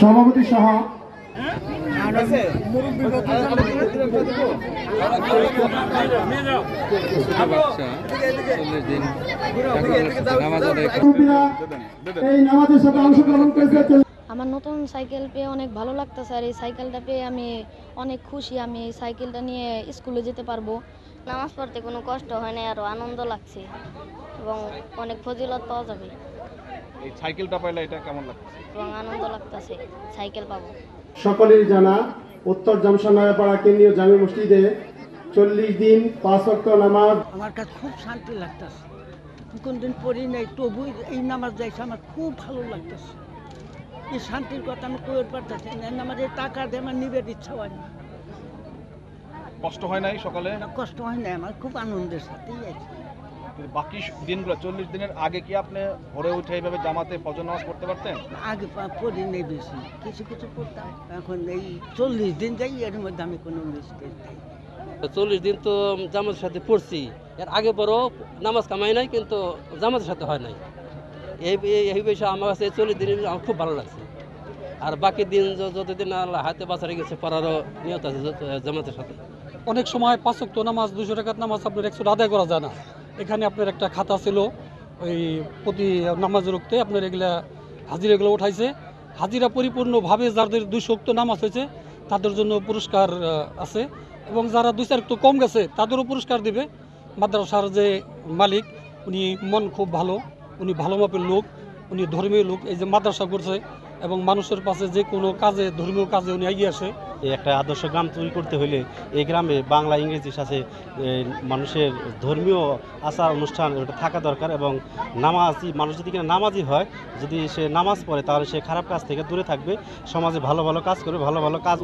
সভাপতি সহ এই নামাজের সাথে অংশগ্রহণ করেছে। আমার নতুন সাইকেল পেয়ে অনেক ভালো লাগতেছে, আর এই সাইকেলটা পেয়ে আমি অনেক খুশি। আমি এই সাইকেলটা নিয়ে স্কুলে যেতে পারবো। নামাজ পড়তে কোনো কষ্ট হয় না, আরও আনন্দ লাগছে এবং অনেক ফজিলত পাওয়া যাবে। এই সাইকেলটা পাইলে এটা কেমন লাগছে? এবং আনন্দ লাগতেছে সাইকেল পাবো। সকলেই জানা উত্তর জামশানাপাড়া কেন্দ্রীয় জামে মসজিদে 40 দিন 5 ওয়াক্ত নামাজ। আমার কাছে খুব শান্তি লাগতেছে, কোনদিন পড়ি নাই, তবু এই নামাজ যাইছে আমার খুব ভালো লাগতেছে। এই শান্তির কথা আমি কইতে পারতেছি না। নামাজের টাকা দিয়ে আমার নিবের ইচ্ছা হয় না। কষ্ট হয় নাই সকালে? কষ্ট হয় না, আমার খুব আনন্দের সাথেই আছে। বাকি দিনগুলো 40 দিনের আগে কি আপনি ভোরে উঠে এইভাবে জামাতে ফজর নামাজ পড়তে পারতেন? আগে পড়ি নেই বেশি, কিছু কিছু পড়তাম। এখন এই 40 দিন যাই, এর মধ্যে আমি কোনো মিস্টেক নাই। 40 দিন তো জামাতের সাথে পড়ছি, এর আগে বড় নামাজ কামাই নাই, কিন্তু জামাতের সাথে হয় নাই। এই বিষয়ে আমার কাছে 40 দিন আমার খুব ভালো লাগছে। আর বাকি দিন যতদিন আল্লাহ হাতে বাঁচারে গেছে পড়ারও নিয়ত আছে জামাতের সাথে। অনেক সময় 5 ওয়াক্ত নামাজ 200 রাকাত নামাজ আপনার 100 আদায় করা যায় না। এখানে আপনার একটা খাতা ছিল, ওই প্রতি নামাজের রক্তে আপনার এগুলা হাজিরাগুলো উঠাইছে। হাজিরা পরিপূর্ণভাবে যাদের 200 ওয়াক্ত নামাজ হয়েছে তাদের জন্য পুরস্কার আছে, এবং যারা 2-4 ওয়াক্ত কম গেছে তাদেরও পুরস্কার দিবে। মাদ্রাসার যে মালিক উনি মন খুব ভালো, উনি ভালো মাপের লোক, উনি ধর্মীয় লোক। এই যে মাদ্রাসা করছে এবং মানুষের পাশে যে কোনো কাজে, ধর্মীয় কাজে উনি এগিয়ে আসে। এই একটা আদর্শ গ্রাম তৈরি করতে হলে এই গ্রামে বাংলা ইংরেজির সাথে মানুষের ধর্মীয় আচার অনুষ্ঠান ওটা থাকা দরকার। এবং নামাজি মানুষ যদি কিনা নামাজি হয়, যদি সে নামাজ পড়ে তাহলে সে খারাপ কাজ থেকে দূরে থাকবে, সমাজে ভালো ভালো কাজ করবে, ভালো ভালো কাজ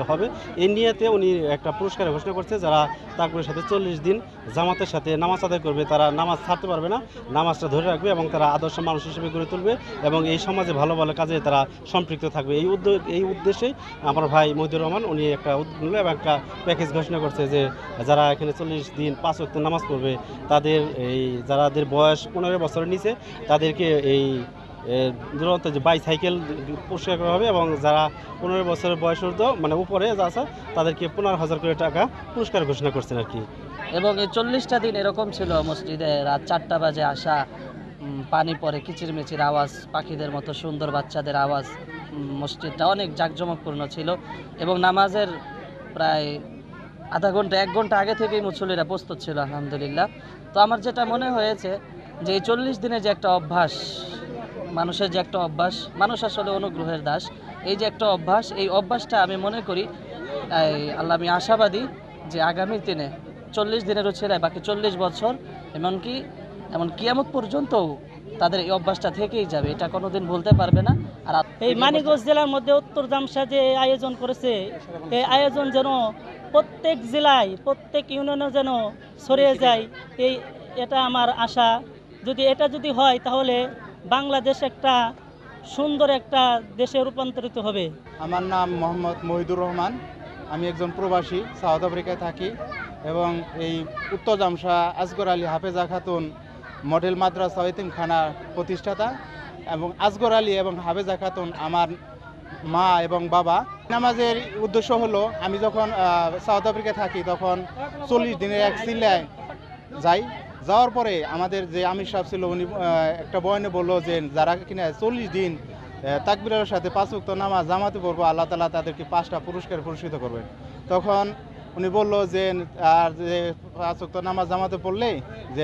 হবে। এই নিয়েতে উনি একটা পুরস্কার ঘোষণা করছে। যারা তাকবীরের সাথে 40 দিন জামাতের সাথে নামাজ আদায় করবে তারা নামাজ ছাড়তে পারবে না, নামাজটা ধরে রাখবে এবং তারা আদর্শ মানুষ হিসেবে গড়ে তুলবে এবং এই সমাজে ভালো ভালো কাজে তারা সম্পৃক্ত থাকবে। এই উদ্দেশ্যেই আমার ভাই মহিদুর রহমান উনি একটা উদ্যোগ নিল এবং একটা প্যাকেজ ঘোষণা করছে যে যারা এখানে 40 দিন 5 ওয়াক্ত নামাজ পড়বে তাদের যাদের বয়স 15 বছরের নিচে তাদেরকে এই দুরন্ত যে বাইসাইকেল পুরস্কার করা হবে, এবং যারা 15 বছরের বয়স মানে উপরে যা আছে তাদেরকে 15,000 করে টাকা পুরস্কার ঘোষণা করছেন আর কি। এবং এই 40টা দিন এরকম ছিল, মসজিদে রাত 4টা বাজে আসা, পানি পরে কিচিরমিচির আওয়াজ, পাখিদের মতো সুন্দর বাচ্চাদের আওয়াজ। মসজিদটা অনেক জাঁকজমকপূর্ণ ছিল এবং নামাজের প্রায় আধা ঘন্টা 1 ঘন্টা আগে থেকেই মুসল্লিরা প্রস্তুত ছিল আলহামদুলিল্লাহ। তো আমার যেটা মনে হয়েছে যে এই 40 দিনের যে একটা অভ্যাস, মানুষের যে একটা অভ্যাস, মানুষ আসলে অনুগ্রহের দাস, এই যে একটা অভ্যাস, এই অভ্যাসটা আমি মনে করি আল্লাহ, আমি আশাবাদী যে আগামী দিনে 40 দিনেরও ছেলে বাকি 40 বছর এমন কিয়ামত পর্যন্ত তাদের এই অভ্যাসটা থেকেই যাবে, এটা কোনোদিন ভুলতে পারবে না। আর এই মানিকগঞ্জ জেলার মধ্যে উত্তর জামশা যে আয়োজন করেছে, এই আয়োজন যেন প্রত্যেক জেলায়, প্রত্যেক ইউনিয়নে যেন ছড়িয়ে যায়, এটা আমার আশা। এটা যদি হয় তাহলে বাংলাদেশ একটা সুন্দর একটা দেশে রূপান্তরিত হবে। আমার নাম মোহাম্মদ মহিদুর রহমান, আমি একজন প্রবাসী, সাউথ আফ্রিকায় থাকি এবং এই উত্তর জামশা আসগর আলী হাফেজা খাতুন মডেল মাদ্রাসা এতিমখানার প্রতিষ্ঠাতা, এবং আসগর আলী এবং হাফেজা খাতুন আমার মা এবং বাবা। নামাজের উদ্দেশ্য হলো, আমি যখন সাউথ আফ্রিকায় থাকি তখন 40 দিনের এক সিলায় যাওয়ার পরে আমাদের যে আমির সাহেব ছিল উনি একটা বয়ানে বললো যে যারা কিনা 40 দিন তাকবীরের সাথে 5 ওয়াক্ত নামাজ জামাতে পড়বো, আল্লাহ তাআলা তাদেরকে 5টা পুরস্কার পুরস্কৃত করবেন। তখন উনি বললো যে আর যে 5 ওয়াক্ত নামাজ জামাতে পড়লে যে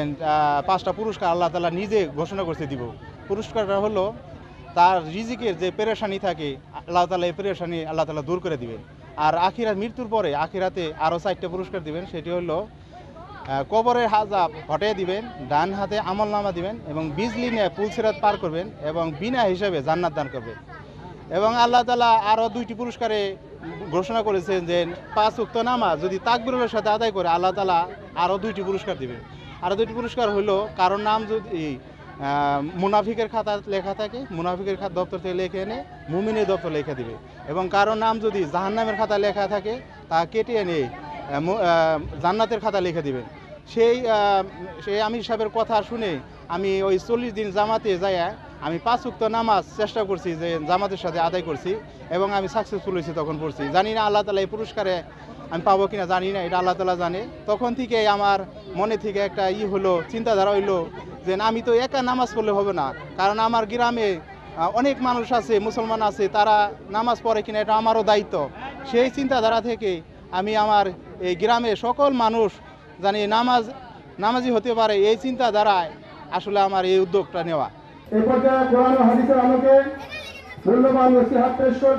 5টা পুরস্কার আল্লাহ তাআলা নিজে ঘোষণা করতে দিব। পুরস্কারটা হলো তার রিজিকের যে পেরেশানি থাকে আল্লাহ তাআলা এই পেরেশানি আল্লাহ তাআলা দূর করে দিবেন। আর আখিরাত, মৃত্যুর পরে আখিরাতে আরও 4টা পুরস্কার দিবেন। সেটি হলো কবরের আযাব হটিয়ে দিবেন, ডান হাতে আমলনামা দিবেন এবং বিজলি নিয়ে পুলসিরাত পার করবেন এবং বিনা হিসাবে জান্নাত দান করবেন। এবং আল্লাহ তাআলা আরও 2টি পুরস্কারে ঘোষণা করেছেন যে 5 ওয়াক্ত নামাজ যদি তাকবীরের সাথে আদায় করে আল্লাহ তাআলা আরও 2টি পুরস্কার দিবেন। আরও 2টি পুরস্কার হলো কারোর নাম যদি মুনাফিকের খাতা লেখা থাকে, মুনাফিকের খাতা দপ্তর থেকে লিখে এনে মুমিনের দপ্তর লেখা দিবে, এবং কারোর নাম যদি জাহান্নামের খাতা লেখা থাকে তা কেটে এনে জান্নাতের খাতা লিখে দিবেন। সেই আমির সাহেবের কথা শুনে আমি ওই 40 দিন জামাতে যাই আমি 5 ওয়াক্ত নামাজ চেষ্টা করছি যে জামাতের সাথে আদায় করছি এবং আমি সাকসেসফুল হয়েছি। তখন পড়ছি, জানি না আল্লাহ তালা এই পুরস্কারে আমি পাবো কিনা, জানি না, এটা আল্লাহ তালা জানে। তখন থেকে আমার মনে থেকে একটা হলো, চিন্তাধারা হইলো যে আমি তো একা নামাজ পড়লে হবে না, কারণ আমার গ্রামে অনেক মানুষ আছে, মুসলমান আছে, তারা নামাজ পড়ে কিনা এটা আমারও দায়িত্ব। সেই চিন্তাধারা থেকে আমি আমার এই গ্রামে সকল মানুষ জানি নামাজি হতে পারে, এই চিন্তাধারায় আসলে আমার এই উদ্যোগটা নেওয়া। এই পর্যায়ে কোরআন ও হাদিসের আলোকে মূল্যবান নসিহত পেশ করবেন।